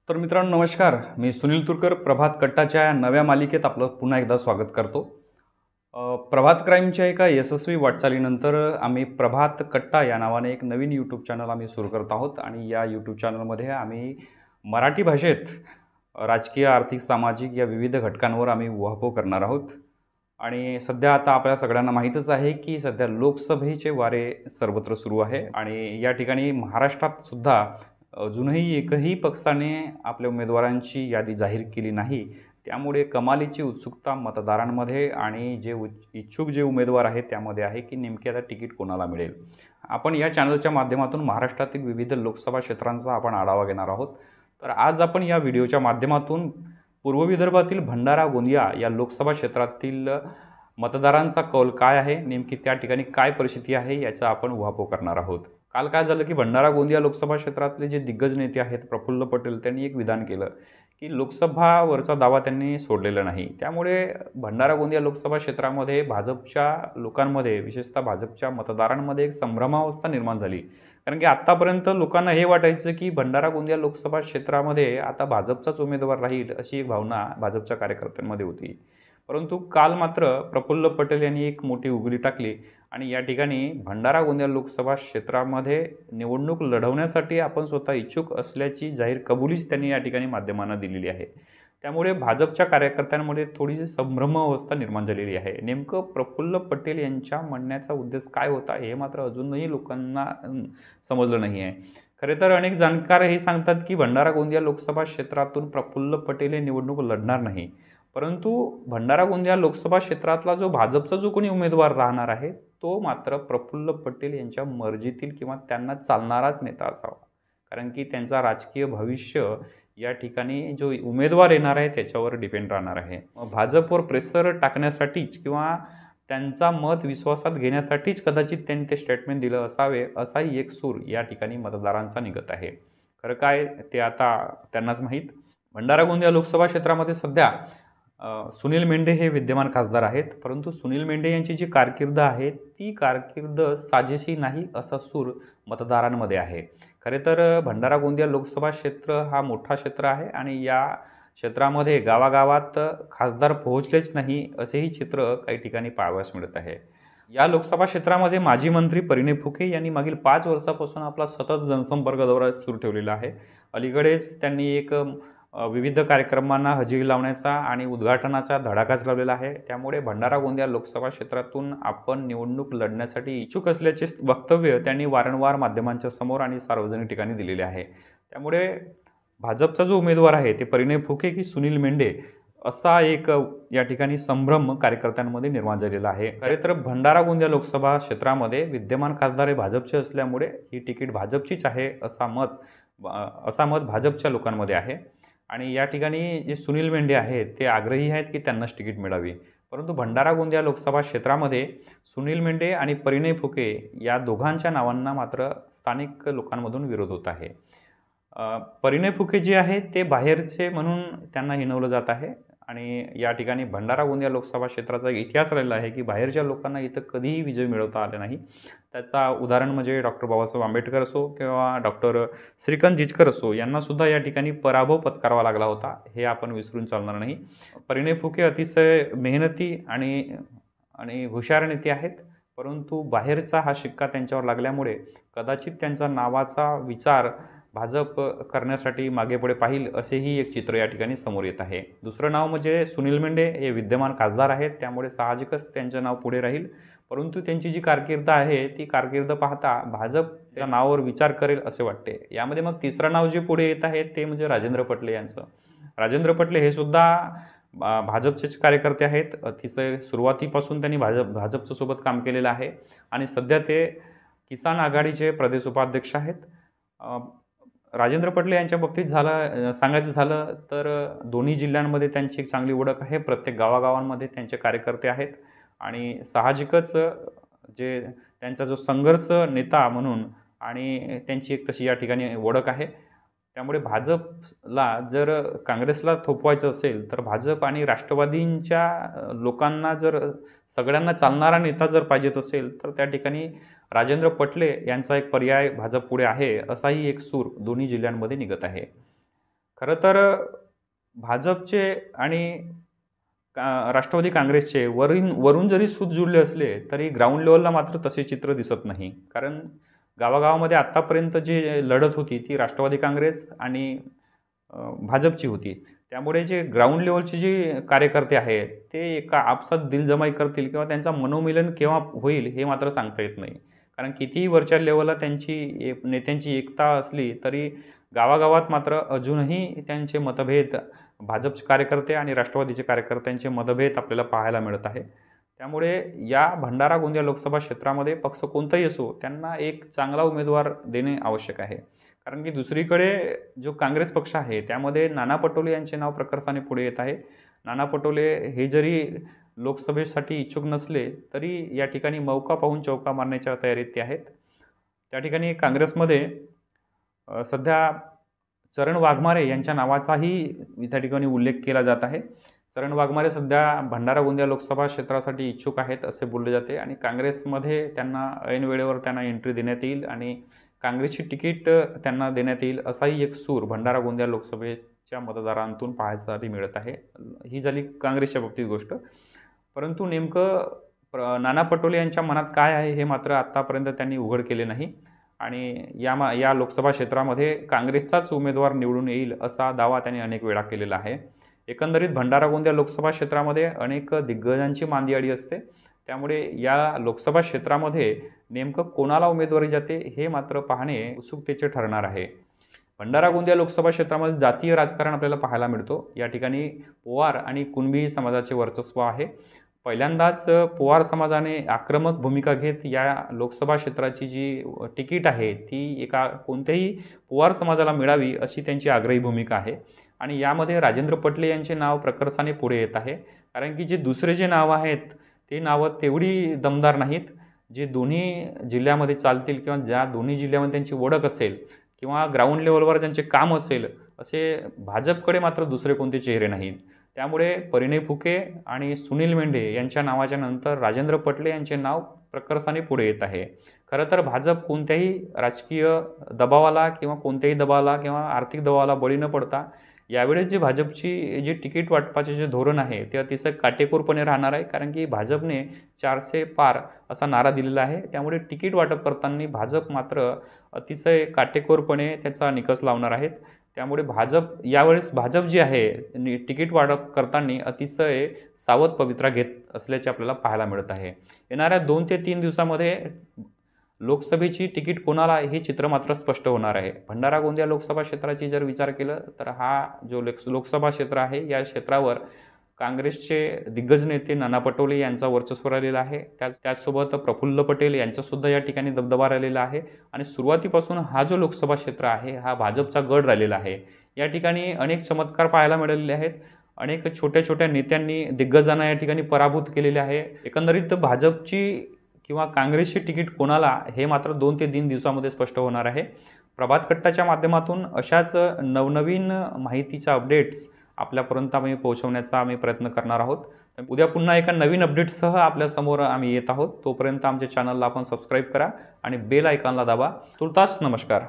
तर मित्रांनो नमस्कार. मी सुनील तुरकर प्रभात कट्टाच्या या नव्या मालिकेत आपलं पुन्हा एकदा स्वागत करतो. प्रभात क्राईमच्या एका यशस्वी वाटचालीनंतर आम्ही प्रभात कट्टा या नावाने एक नवीन यूट्यूब चॅनल आम्ही सुरू करत आहोत आणि या यूट्यूब चॅनलमध्ये आम्ही मराठी भाषेत राजकीय, आर्थिक, सामाजिक या विविध घटकांवर आम्ही उहापोह करणार आहोत. आणि सध्या आता आपल्या सगळ्यांना माहीतच आहे की सध्या लोकसभेचे वारे सर्वत्र सुरू आहे आणि या ठिकाणी महाराष्ट्रात सुद्धा अजूनही एकही पक्षाने आपल्या उमेदवारांची यादी जाहीर केली नाही. त्यामुळे कमालीची उत्सुकता मतदारांमध्ये आणि इच्छुक जे उमेदवार आहेत त्यामध्ये आहे की नेमके आता तिकीट कोणाला मिळेल. आपण या चॅनलच्या माध्यमातून महाराष्ट्रातील विविध लोकसभा क्षेत्रांचा आपण आढावा घेणार आहोत. तर आज आपण या व्हिडिओच्या माध्यमातून पूर्व विदर्भातील भंडारा गोंदिया या लोकसभा क्षेत्रातील मतदारांचा कौल काय आहे, नेमकी त्या ठिकाणी काय परिस्थिती आहे याचा आपण उहापोह करणार आहोत. काल काय झालं की भंडारा गोंदिया लोकसभा क्षेत्रातले जे दिग्गज नेते आहेत प्रफुल्ल पटेल त्यांनी एक विधान केलं की लोकसभावरचा दावा त्यांनी सोडलेला नाही. त्यामुळे भंडारा गोंदिया लोकसभा क्षेत्रामध्ये भाजपच्या लोकांमध्ये, विशेषतः भाजपच्या मतदारांमध्ये एक संभ्रमावस्था निर्माण झाली. कारण की आत्तापर्यंत लोकांना हे वाटायचं की भंडारा गोंदिया लोकसभा क्षेत्रामध्ये आता भाजपचाच उमेदवार राहील अशी एक भावना भाजपच्या कार्यकर्त्यांमध्ये होती. परंतु काल मात्र प्रफुल्ल पटेल यांनी एक मोठी उघडी टाकली आणि या ठिकाणी भंडारा गोंदिया लोकसभा क्षेत्रामध्ये निवडणूक लढवण्यासाठी आपण स्वतः इच्छुक असल्याची जाहीर कबुलीच त्यांनी या ठिकाणी माध्यमांना दिलेली आहे. त्यामुळे भाजपच्या कार्यकर्त्यांमध्ये थोडीशी संभ्रम अवस्था निर्माण झालेली आहे. नेमकं प्रफुल्ल पटेल यांच्या म्हणण्याचा उद्देश काय होता हे मात्र अजूनही लोकांना समजलं नाही आहे. खरे तर अनेक जाणकार हे सांगतात की भंडारा गोंदिया लोकसभा क्षेत्रातून प्रफुल्ल पटेल हे निवडणूक लढणार नाही. परंतु भंडारा गोंदिया लोकसभा क्षेत्रातला भाजपचा जो कोणी उमेदवार राहणार आहे तो मात्र प्रफुल्ल पटेल यांच्या मर्जीतील किंवा त्यांना चालणाराच नेता असावा. कारण की त्यांचा राजकीय भविष्य या ठिकाणी जो उमेदवार येणार आहे त्याच्यावर डिपेंड राहणार आहे. भाजपवर प्रेशर टाकण्यासाठीच किंवा त्यांचा मत विश्वासात घेण्यासाठीच कदाचित त्यांनी ते स्टेटमेंट दिलं असावे असाही एक सूर या ठिकाणी मतदारांचा निघत आहे. खरं काय ते आता त्यांनाच माहीत. भंडारा गोंदिया लोकसभा क्षेत्रामध्ये सध्या सुनील मेंढे हे विद्यमान खासदार आहेत. परंतु सुनील मेंढे यांची जी कारकीर्द आहे ती कारकीर्द साजेशी नाही असा सूर मतदारांमध्ये आहे. खरे तर भंडारा गोंदिया लोकसभा क्षेत्र हा मोठा क्षेत्र आहे आणि या क्षेत्रामध्ये गावागावात खासदार पोहोचलेच नाही असेही चित्र काही ठिकाणी पाहावयास मिळत आहे. या लोकसभा क्षेत्रामध्ये माजी मंत्री परिणय फुके यांनी मागील 5 वर्षापासून आपला सतत जनसंपर्क दौरा सुरू ठेवलेला आहे. अलीकडेच त्यांनी एक विविध कार्यक्रमांना हजेरी लावण्याचा आणि उद्घाटनाचा धडाकाच लावलेला आहे. त्यामुळे भंडारा गोंदिया लोकसभा क्षेत्रातून आपण निवडणूक लढण्यासाठी इच्छुक असल्याचे वक्तव्य त्यांनी वारंवार माध्यमांच्या समोर आणि सार्वजनिक ठिकाणी दिलेले आहे. त्यामुळे भाजपचा जो उमेदवार आहे ते परिणय फुके की सुनील मेंढे असा एक या ठिकाणी संभ्रम कार्यकर्त्यांमध्ये निर्माण झालेला आहे. खरे तर भंडारा गोंदिया लोकसभा क्षेत्रामध्ये विद्यमान खासदार हे भाजपचे असल्यामुळे ही तिकीट भाजपचीच आहे असा मत भाजपच्या लोकांमध्ये आहे. आणि या ठिकाणी जे सुनील मेंढे आहेत ते आग्रही आहेत की त्यांनाच तिकीट मिळावी. परंतु भंडारा गोंदिया लोकसभा क्षेत्रामध्ये सुनील मेंढे आणि परिणय फुके या दोघांच्या नावांना मात्र स्थानिक लोकांमधून विरोध होत आहे. परिणय फुके जे आहेत ते बाहेरचे म्हणून त्यांना हिणवलं जात आहे आणि या ठिकाणी भंडारा गोंदिया लोकसभा क्षेत्राचा इतिहास राहिला आहे की बाहेरच्या लोकांना इथं कधीही विजय मिळवता आले नाही. त्याचा उदाहरण म्हणजे डॉक्टर बाबासाहेब आंबेडकर असो किंवा डॉक्टर श्रीकांत जिचकर असो यांनासुद्धा या ठिकाणी पराभव पत्करावा लागला होता. हे आपण विसरून चालणार नाही. परिणय फुके अतिशय मेहनती आणि हुशार नेते आहेत. परंतु बाहेरचा हा शिक्का त्यांच्यावर लागल्यामुळे कदाचित त्यांचा नावाचा विचार भाजप करण्यासाठी मागे पुढे पाहिल असेही एक चित्र या ठिकाणी समोर येत आहे. दुसरं नाव म्हणजे सुनील मेंढे हे विद्यमान खासदार आहेत. त्यामुळे साहजिकच त्यांचं नाव पुढे राहील. परंतु त्यांची जी कारकीर्द आहे ती कारकीर्द पाहता भाजप त्या नावावर विचार करेल असे वाटते. यामध्ये मग तिसरं नाव जे पुढे येत आहे ते म्हणजे राजेंद्र पटले यांचं. राजेंद्र पटले हे सुद्धा भाजपचेच कार्यकर्ते आहेत. अतिशय सुरुवातीपासून त्यांनी भाजपच्या सोबत काम केलेलं आहे आणि सध्या ते किसान आघाडीचे प्रदेश उपाध्यक्ष आहेत. राजेंद्र पटले यांच्या बाबतीत सांगायचं झालं तर दोन्ही जिल्ह्यांमध्ये त्यांची एक चांगली ओळख आहे. प्रत्येक गावागावांमध्ये त्यांचे कार्यकर्ते आहेत आणि साहजिकच त्यांचा जो संघर्ष नेता म्हणून आणि त्यांची एक तशी या ठिकाणी ओळख आहे. त्यामुळे भाजपला जर काँग्रेसला थोपवायचं असेल तर भाजप आणि राष्ट्रवादींच्या लोकांना जर सगळ्यांना चालणारा नेता जर पाहिजेत असेल तर त्या ठिकाणी राजेंद्र पटले यांचा एक पर्याय भाजप पुढे आहे असाही एक सूर दोन्ही जिल्ह्यांमध्ये निघत आहे. खरं तर भाजपचे आणि राष्ट्रवादी काँग्रेसचे वरून जरी सूत जुळले असले तरी ग्राउंड लेवलला मात्र तसे चित्र दिसत नाही. कारण गावागावामध्ये आत्तापर्यंत जी लढत होती ती राष्ट्रवादी काँग्रेस आणि भाजपची होती. त्यामुळे जे ग्राउंड लेवलचे जे कार्यकर्ते आहेत ते एका आपसात दिलजमाई करतील किंवा त्यांचं मनोमिलन केव्हा होईल हे मात्र सांगता येत नाही. कारण कितीही वरच्या लेवलला त्यांची नेत्यांची एकता असली तरी गावागावात मात्र अजूनही त्यांचे मतभेद, भाजपचे कार्यकर्ते आणि राष्ट्रवादीचे कार्यकर्त्यांचे मतभेद आपल्याला पाहायला मिळत आहे. त्यामुळे या भंडारा गोंदिया लोकसभा क्षेत्रामध्ये पक्ष कोणताही असो त्यांना एक चांगला उमेदवार देणे आवश्यक आहे. कारण की दुसरीकडे जो काँग्रेस पक्ष आहे त्यामध्ये नाना पटोले यांचे नाव प्रकर्षाने पुढे येत आहे. नाना पटोले हे जरी लोकसभेसाठी इच्छुक नसले तरी या ठिकाणी मौका पाहून चौका मारण्याच्या तयारीत ते आहेत. त्या ठिकाणी काँग्रेसमध्ये सध्या चरण वाघमारे यांच्या नावाचाही त्या ठिकाणी उल्लेख केला जात आहे. चरण वाघमारे सध्या भंडारा गोंदिया लोकसभा क्षेत्रासाठी इच्छुक आहेत असे बोलले जाते आणि काँग्रेसमध्ये त्यांना ऐन वेळेवर त्यांना एंट्री देण्यात येईल आणि काँग्रेसची तिकीट त्यांना देण्यात येईल असाही एक सूर भंडारा गोंदिया लोकसभेच्या मतदारांतून पाहायसाठी मिळत आहे. ही झाली काँग्रेसच्या बाबतीत गोष्ट. परंतु नेमकं नाना पटोले यांच्या मनात काय आहे हे मात्र आत्तापर्यंत त्यांनी उघड केले नाही आणि या लोकसभा क्षेत्रामध्ये काँग्रेसचाच उमेदवार निवडून येईल असा दावा त्यांनी अनेक वेळा केलेला आहे. एकंदरीत भंडारा गोंदिया लोकसभा क्षेत्रामध्ये अनेक दिग्गजांची मांदियाळी असते. त्यामुळे या लोकसभा क्षेत्रामध्ये नेमकं कोणाला उमेदवारी जाते हे मात्र पाहणे उत्सुकतेचे ठरणार आहे. भंडारा गोंदिया लोकसभा क्षेत्रामध्ये जातीय राजकारण आपल्याला पाहायला मिळतो. या ठिकाणी पोवार आणि कुणबी समाजाचे वर्चस्व आहे. पहिल्यांदाच पोवार समाजाने आक्रमक भूमिका घेत या लोकसभा क्षेत्राची जी तिकीट आहे ती एका कोणत्याही पोवार समाजाला मिळावी अशी त्यांची आग्रही भूमिका आहे आणि यामध्ये राजेंद्र पटले यांचे नाव प्रकर्षाने पुढे येत आहे. कारण की जे दुसरे जे नाव आहेत ते नावं तेवढी दमदार नाहीत. जे दोन्ही जिल्ह्यामध्ये चालतील किंवा ज्या दोन्ही जिल्ह्यामध्ये त्यांची ओळख असेल किंवा ग्राउंड लेवलवर ज्यांचे काम असेल असे भाजपकडे मात्र दुसरे कोणते चेहरे नाहीत. त्यामुळे परिणय फुके आणि सुनील मेंढे यांच्या नावाच्या नंतर राजेंद्र पटले यांचे नाव प्रकर्षाने पुढे येत आहे. खरं तर भाजप कोणत्याही राजकीय दबावाला किंवा कोणत्याही दबावाला किंवा आर्थिक दबावाला बळी न पडता यावेळेस जी भाजपची जी तिकीट वाटपाचे जे धोरण आहे ते अतिशय काटेकोरपणे राहणार आहे. कारण की भाजपने 400 पार असा नारा दिलेला आहे. त्यामुळे तिकीट वाटप करताना भाजप मात्र अतिशय काटेकोरपणे त्याचा निकष लावणार आहेत. त्यामुळे यावेळेस भाजप जी आहे तिकीट वाटप करताना अतिशय सावध पवित्रा घेत असल्याचे आपल्याला पाहायला मिळत आहे. येणाऱ्या 2 ते 3 दिवसामध्ये लोकसभेची तिकीट कोणाला हे चित्र मात्र स्पष्ट होणार आहे. भंडारा गोंदिया लोकसभा क्षेत्राची जर विचार केला तर हा जो लोकसभा क्षेत्र आहे या क्षेत्रावर काँग्रेसचे दिग्गज नेते नाना पटोले यांचा वर्चस्व राहिलेला आहे. त्याचसोबत प्रफुल्ल पटेल यांचासुद्धा या ठिकाणी दबदबा राहिलेला आहे आणि सुरुवातीपासून हा जो लोकसभा क्षेत्र आहे हा भाजपचा गड राहिलेला आहे. या ठिकाणी अनेक चमत्कार पाहायला मिळालेले आहेत. अनेक छोट्या छोट्या नेत्यांनी दिग्गजांना या ठिकाणी पराभूत केलेले आहे. एकंदरीत भाजपची किंवा काँग्रेसची तिकीट कोणाला हे मात्र 2 ते 3 दिवसामध्ये स्पष्ट होणार आहे. प्रभात कट्टाच्या माध्यमातून अशाच नवनवीन माहितीच्या अपडेट्स आपल्यापर्यंत आम्ही पोहोचवण्याचा प्रयत्न करणार आहोत. उद्या पुन्हा एका नवीन अपडेटसह आपल्यासमोर आम्ही येत आहोत. तोपर्यंत आमच्या चॅनलला आपण सबस्क्राईब करा आणि बेल आयकॉनला दाबा. तुर्तास नमस्कार.